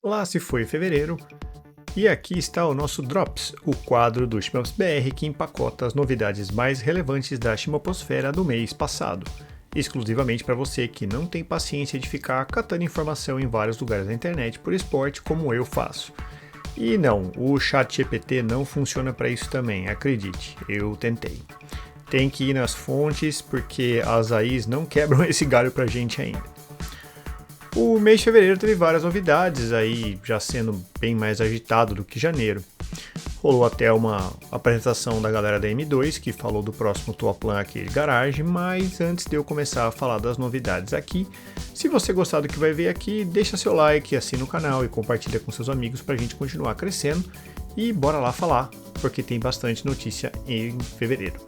Lá se foi fevereiro, e aqui está o nosso Drops, o quadro do Shmups BR que empacota as novidades mais relevantes da Shmuposfera do mês passado, exclusivamente para você que não tem paciência de ficar catando informação em vários lugares da internet por esporte como eu faço. E não, o ChatGPT não funciona para isso também, acredite, eu tentei. Tem que ir nas fontes porque as AIs não quebram esse galho pra gente ainda. O mês de fevereiro teve várias novidades aí, já sendo bem mais agitado do que janeiro. Rolou até uma apresentação da galera da M2 que falou do próximo Toaplan aqui de garagem, mas antes de eu começar a falar das novidades aqui, se você gostar do que vai ver aqui, deixa seu like, assina o canal e compartilha com seus amigos pra gente continuar crescendo e bora lá falar, porque tem bastante notícia em fevereiro.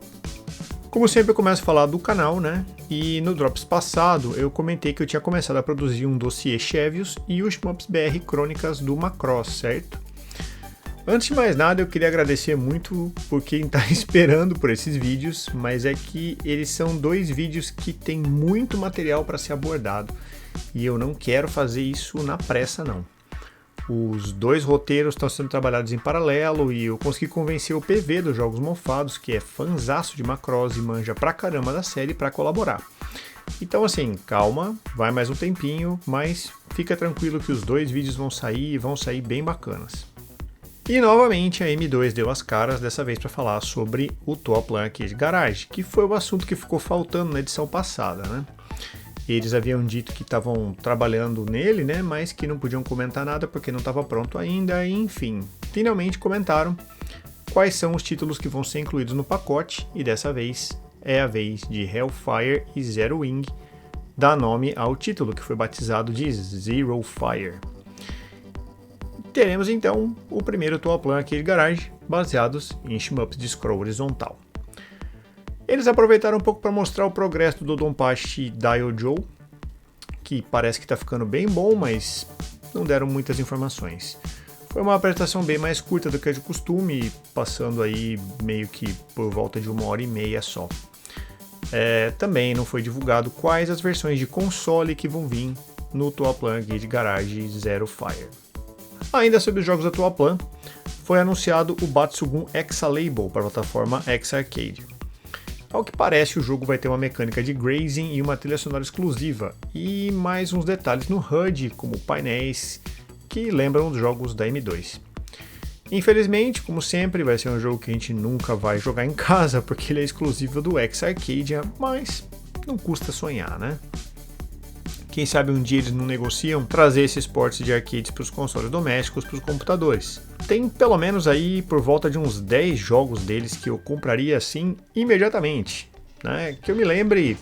Como sempre eu começo a falar do canal, né? E no Drops passado eu comentei que eu tinha começado a produzir um dossiê Chevios e o Shmups BR Crônicas do Macross, certo? Antes de mais nada eu queria agradecer muito por quem está esperando por esses vídeos, mas é que eles são dois vídeos que tem muito material para ser abordado e eu não quero fazer isso na pressa não. Os dois roteiros estão sendo trabalhados em paralelo e eu consegui convencer o PV dos Jogos Mofados, que é fanzaço de Macross e manja pra caramba da série, para colaborar. Então assim, calma, vai mais um tempinho, mas fica tranquilo que os dois vídeos vão sair e vão sair bem bacanas. E novamente a M2 deu as caras, dessa vez para falar sobre o Toaplan aqui de garagem, que foi o assunto que ficou faltando na edição passada, né? Eles haviam dito que estavam trabalhando nele, né, mas que não podiam comentar nada porque não estava pronto ainda, e enfim, finalmente comentaram quais são os títulos que vão ser incluídos no pacote, e dessa vez é a vez de Hellfire e Zero Wing dar nome ao título, que foi batizado de Zero Fire. Teremos então o primeiro Toaplan aqui de garagem, baseados em shmups de scroll horizontal. Eles aproveitaram um pouco para mostrar o progresso do Dodonpachi Daiojo, que parece que está ficando bem bom, mas não deram muitas informações. Foi uma apresentação bem mais curta do que a de costume, passando aí meio que por volta de 1h30 só. Também não foi divulgado quais as versões de console que vão vir no Toaplan de garagem Zero Fire. Ainda sobre os jogos da Toaplan, foi anunciado o Batsugun Exa-Label para a plataforma X-Arcade. Ao que parece, o jogo vai ter uma mecânica de grazing e uma trilha sonora exclusiva, e mais uns detalhes no HUD, como painéis, que lembram os jogos da M2. Infelizmente, como sempre, vai ser um jogo que a gente nunca vai jogar em casa, porque ele é exclusivo do X-Arcade, mas não custa sonhar, né? Quem sabe um dia eles não negociam trazer esses ports de arcades para os consoles domésticos, para os computadores. Tem pelo menos aí por volta de uns 10 jogos deles que eu compraria assim imediatamente, né? Que eu me lembre: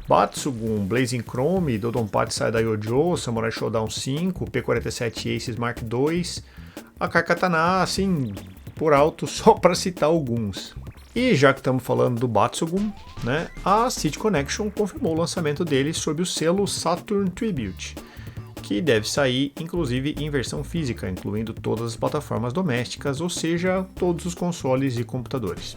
Batsugun, Blazing Chrome, Dodonpachi Daiojo, Samurai Shodown 5, P47 Aces Mark II, Akai Katana, assim, por alto, só para citar alguns. E já que estamos falando do Batsugun, né, a City Connection confirmou o lançamento dele sob o selo Saturn Tribute, que deve sair inclusive em versão física, incluindo todas as plataformas domésticas, ou seja, todos os consoles e computadores.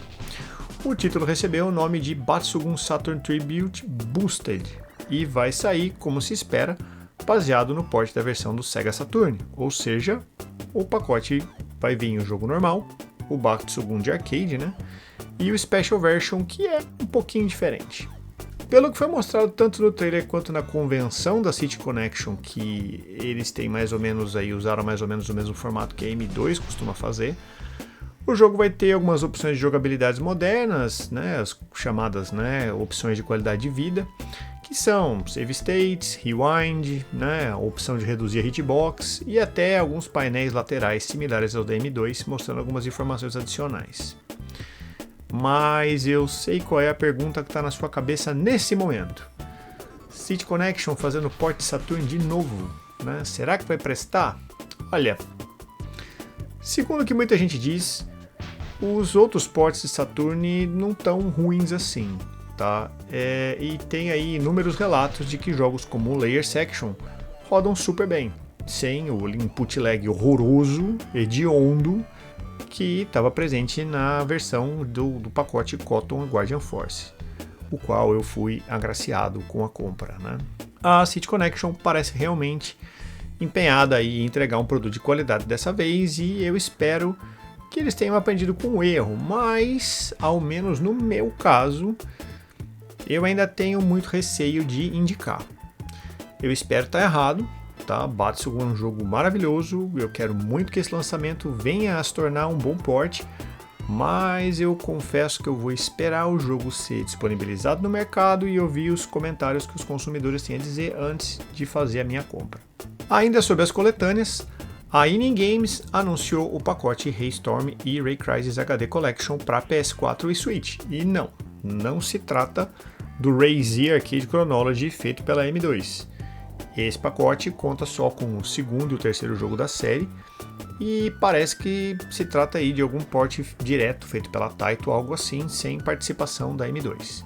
O título recebeu o nome de Batsugun Saturn Tribute Boosted e vai sair, como se espera, baseado no port da versão do Sega Saturn, ou seja, o pacote vai vir o jogo normal, o Batsugun de arcade, né? E o Special Version, que é um pouquinho diferente. Pelo que foi mostrado tanto no trailer quanto na convenção da City Connection, que eles têm mais ou menos aí, usaram mais ou menos o mesmo formato que a M2 costuma fazer, o jogo vai ter algumas opções de jogabilidades modernas, né, as chamadas, né, opções de qualidade de vida, que são save states, rewind, né, a opção de reduzir a hitbox e até alguns painéis laterais similares ao da M2, mostrando algumas informações adicionais. Mas eu sei qual é a pergunta que está na sua cabeça nesse momento. City Connection fazendo port de Saturn de novo, né? Será que vai prestar? Olha, segundo o que muita gente diz, os outros ports de Saturn não estão ruins assim, tá? E tem aí inúmeros relatos de que jogos como o Layer Section rodam super bem, sem o input lag horroroso, hediondo, que estava presente na versão do pacote Cotton Guardian Force, o qual eu fui agraciado com a compra, né? A City Connection parece realmente empenhada em entregar um produto de qualidade dessa vez, e eu espero que eles tenham aprendido com o erro, mas, ao menos no meu caso, eu ainda tenho muito receio de indicar. Eu espero estar errado, tá? Battlefield é um jogo maravilhoso, eu quero muito que esse lançamento venha a se tornar um bom port, mas eu confesso que eu vou esperar o jogo ser disponibilizado no mercado e ouvir os comentários que os consumidores têm a dizer antes de fazer a minha compra. Ainda sobre as coletâneas, a ENIM Games anunciou o pacote Hailstorm e Ray Crysis HD Collection para PS4 e Switch. E não se trata do Ray Z Arcade Chronology feito pela M2. Esse pacote conta só com o segundo e o terceiro jogo da série, e parece que se trata aí de algum port direto feito pela Taito, algo assim, sem participação da M2.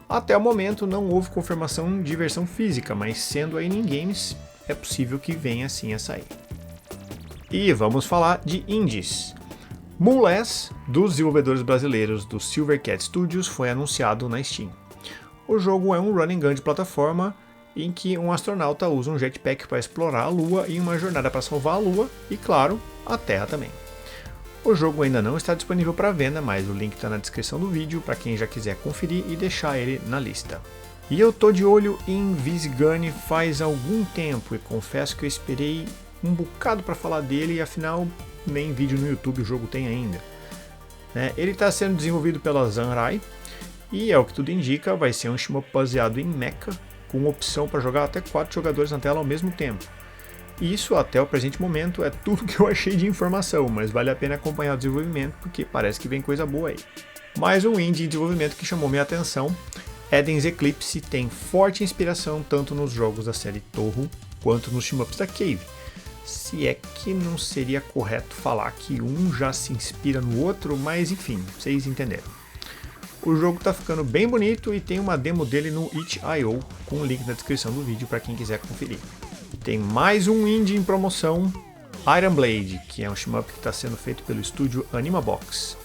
Até o momento não houve confirmação de versão física, mas sendo a ENIM Games, é possível que venha assim a sair. E vamos falar de indies. Moonless, dos desenvolvedores brasileiros do Silvercat Studios, foi anunciado na Steam. O jogo é um run and gun de plataforma em que um astronauta usa um jetpack para explorar a Lua e uma jornada para salvar a Lua e, claro, a Terra também. O jogo ainda não está disponível para venda, mas o link está na descrição do vídeo para quem já quiser conferir e deixar ele na lista. E eu tô de olho em Visgane faz algum tempo e confesso que eu esperei um bocado para falar dele e afinal nem vídeo no YouTube o jogo tem ainda. Ele está sendo desenvolvido pela Zanrai e, ao que tudo indica, vai ser um shmup baseado em mecha, com opção para jogar até 4 jogadores na tela ao mesmo tempo. Isso, até o presente momento, é tudo que eu achei de informação, mas vale a pena acompanhar o desenvolvimento porque parece que vem coisa boa aí. Mais um indie de desenvolvimento que chamou minha atenção, Eden's Eclipse tem forte inspiração tanto nos jogos da série Touhou quanto nos shmups da Cave. Se é que não seria correto falar que um já se inspira no outro, mas enfim, vocês entenderam. O jogo está ficando bem bonito e tem uma demo dele no itch.io, com o link na descrição do vídeo para quem quiser conferir. Tem mais um indie em promoção, Iron Blade, que é um shmup que está sendo feito pelo estúdio Animabox.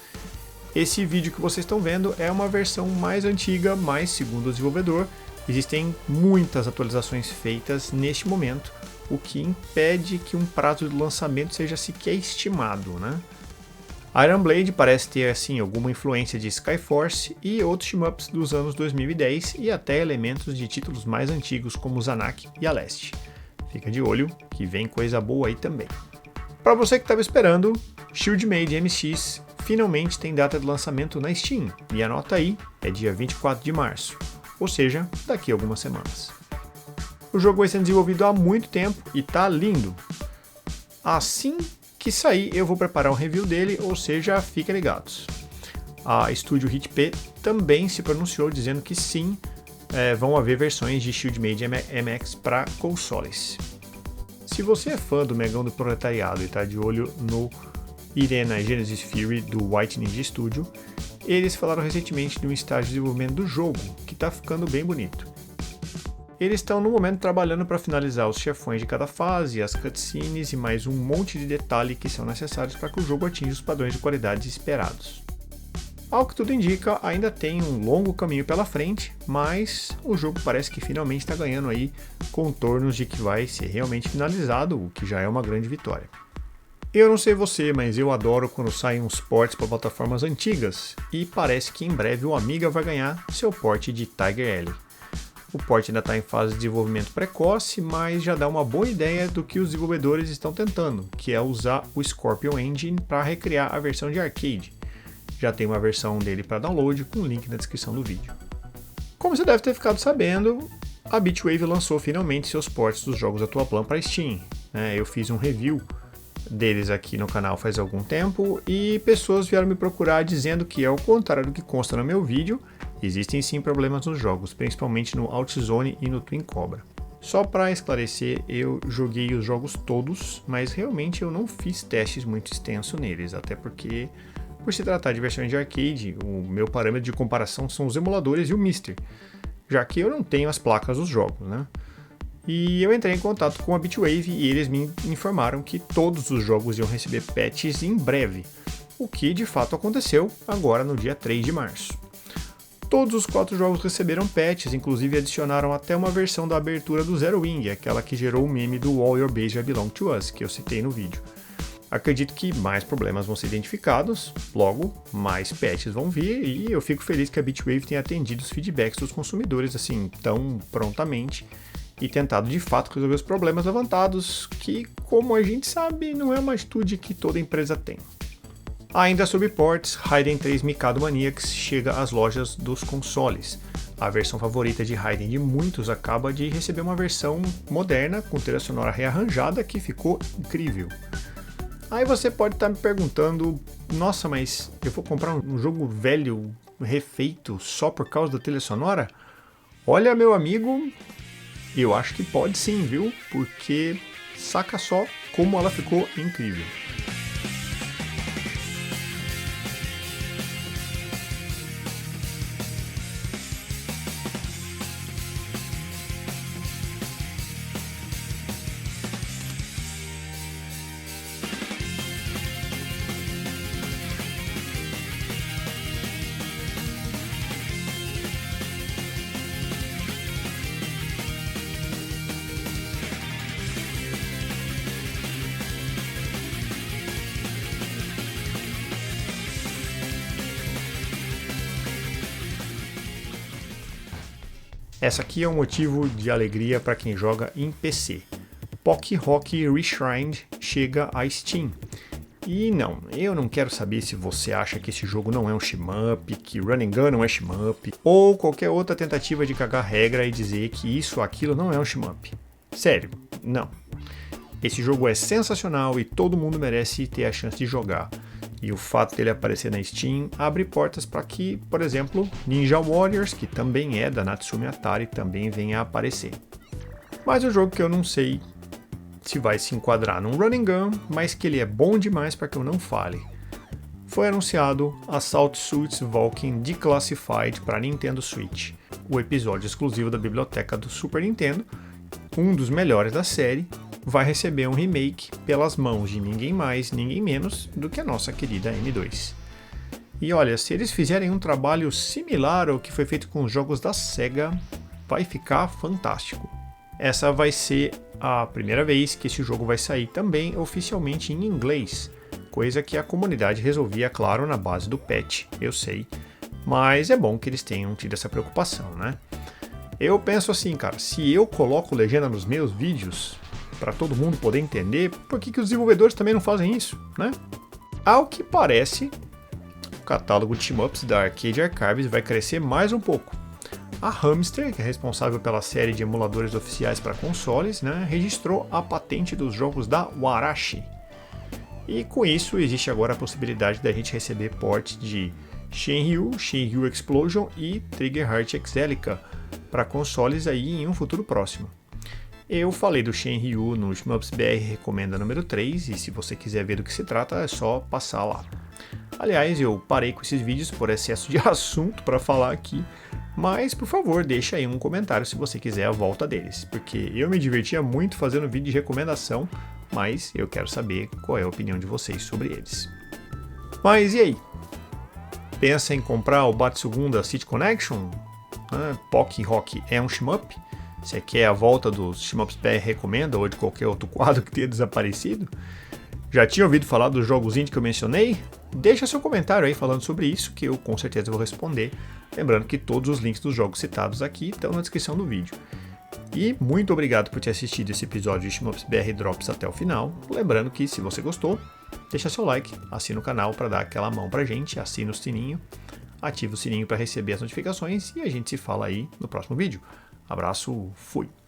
Esse vídeo que vocês estão vendo é uma versão mais antiga, mas segundo o desenvolvedor, existem muitas atualizações feitas neste momento, o que impede que um prazo de lançamento seja sequer estimado, né? Iron Blade parece ter assim alguma influência de Skyforce e outros shmups dos anos 2010 e até elementos de títulos mais antigos como Zanak e Aleste. Fica de olho que vem coisa boa aí também. Para você que estava esperando, Shieldmade MX finalmente tem data de lançamento na Steam e anota aí, é dia 24 de março, ou seja, daqui a algumas semanas. O jogo vai sendo desenvolvido há muito tempo e tá lindo. Assim que sair eu vou preparar um review dele, ou seja, fiquem ligados. A estúdio HitP também se pronunciou dizendo que sim, vão haver versões de Shieldmade MX para consoles. Se você é fã do Megão do Proletariado e está de olho no Irena Genesis Fury do White Ninja Studio, eles falaram recentemente de um estágio de desenvolvimento do jogo, que está ficando bem bonito. Eles estão no momento trabalhando para finalizar os chefões de cada fase, as cutscenes e mais um monte de detalhe que são necessários para que o jogo atinja os padrões de qualidade esperados. Ao que tudo indica, ainda tem um longo caminho pela frente, mas o jogo parece que finalmente está ganhando aí contornos de que vai ser realmente finalizado, o que já é uma grande vitória. Eu não sei você, mas eu adoro quando saem uns ports para plataformas antigas, e parece que em breve o Amiga vai ganhar seu port de Tiger Alley. O port ainda está em fase de desenvolvimento precoce, mas já dá uma boa ideia do que os desenvolvedores estão tentando, que é usar o Scorpion Engine para recriar a versão de arcade. Já tem uma versão dele para download com o link na descrição do vídeo. Como você deve ter ficado sabendo, a Bitwave lançou finalmente seus ports dos jogos da Toaplan para Steam. Eu fiz um review deles aqui no canal faz algum tempo e pessoas vieram me procurar dizendo que, ao contrário do que consta no meu vídeo, existem sim problemas nos jogos, principalmente no Outzone e no Twin Cobra. Só para esclarecer, eu joguei os jogos todos, mas realmente eu não fiz testes muito extensos neles, até porque, por se tratar de versões de arcade, o meu parâmetro de comparação são os emuladores e o Mister, já que eu não tenho as placas dos jogos, né? E eu entrei em contato com a Bitwave e eles me informaram que todos os jogos iam receber patches em breve, o que de fato aconteceu agora no dia 3 de março. Todos os 4 jogos receberam patches, inclusive adicionaram até uma versão da abertura do Zero Wing, aquela que gerou o meme do All Your Base Belong to Us, que eu citei no vídeo. Acredito que mais problemas vão ser identificados, logo mais patches vão vir, e eu fico feliz que a Bitwave tenha atendido os feedbacks dos consumidores assim tão prontamente e tentado de fato resolver os problemas levantados, que, como a gente sabe, não é uma atitude que toda empresa tem. Ainda sobre ports, Raiden 3 Mikado Maniacs chega às lojas dos consoles. A versão favorita de Raiden de muitos acaba de receber uma versão moderna, com trilha sonora rearranjada, que ficou incrível. Aí você pode estar me perguntando, nossa, mas eu vou comprar um jogo velho, refeito, só por causa da trilha sonora? Olha, meu amigo, eu acho que pode sim, viu? Porque saca só como ela ficou incrível. Essa aqui é um motivo de alegria para quem joga em PC. Pocky Rocky Reshrined chega a Steam. E não, eu não quero saber se você acha que esse jogo não é um shmup, que Run and Gun não é shmup, ou qualquer outra tentativa de cagar regra e dizer que isso ou aquilo não é um shmup. Sério, não. Esse jogo é sensacional e todo mundo merece ter a chance de jogar. E o fato dele aparecer na Steam abre portas para que, por exemplo, Ninja Warriors, que também é da Natsume Atari, também venha a aparecer. Mas um jogo que eu não sei se vai se enquadrar num run and gun, mas que ele é bom demais para que eu não fale. Foi anunciado Assault Suits Valken Declassified para Nintendo Switch, o episódio exclusivo da biblioteca do Super Nintendo, um dos melhores da série, vai receber um remake pelas mãos de ninguém mais, ninguém menos do que a nossa querida M2. E olha, se eles fizerem um trabalho similar ao que foi feito com os jogos da Sega, vai ficar fantástico. Essa vai ser a primeira vez que esse jogo vai sair também oficialmente em inglês, coisa que a comunidade resolvia, claro, na base do patch, eu sei, mas é bom que eles tenham tido essa preocupação, né? Eu penso assim, cara, se eu coloco legenda nos meus vídeos, para todo mundo poder entender, por que os desenvolvedores também não fazem isso, né? Ao que parece, o catálogo de team-ups da Arcade Archives vai crescer mais um pouco. A Hamster, que é responsável pela série de emuladores oficiais para consoles, né, registrou a patente dos jogos da Warashi. E com isso existe agora a possibilidade da gente receber ports de Shenryu, Shenryu Explosion e Trigger Heart Exelica para consoles aí em um futuro próximo. Eu falei do Shenryu no Shmups BR Recomenda número 3, e se você quiser ver do que se trata, é só passar lá. Aliás, eu parei com esses vídeos por excesso de assunto para falar aqui, mas por favor, deixa aí um comentário se você quiser a volta deles, porque eu me divertia muito fazendo vídeo de recomendação, mas eu quero saber qual é a opinião de vocês sobre eles. Mas e aí? Pensa em comprar o Batsugunda City Connection? Pocky Rocky é um shmup? Você quer a volta dos Shmups BR Recomenda ou de qualquer outro quadro que tenha desaparecido? Já tinha ouvido falar dos jogos indie que eu mencionei? Deixa seu comentário aí falando sobre isso, que eu com certeza vou responder. Lembrando que todos os links dos jogos citados aqui estão na descrição do vídeo. E muito obrigado por ter assistido esse episódio de Shmups BR Drops até o final. Lembrando que se você gostou, deixa seu like, assina o canal para dar aquela mão pra gente, assina o sininho, ativa o sininho para receber as notificações e a gente se fala aí no próximo vídeo. Abraço, fui!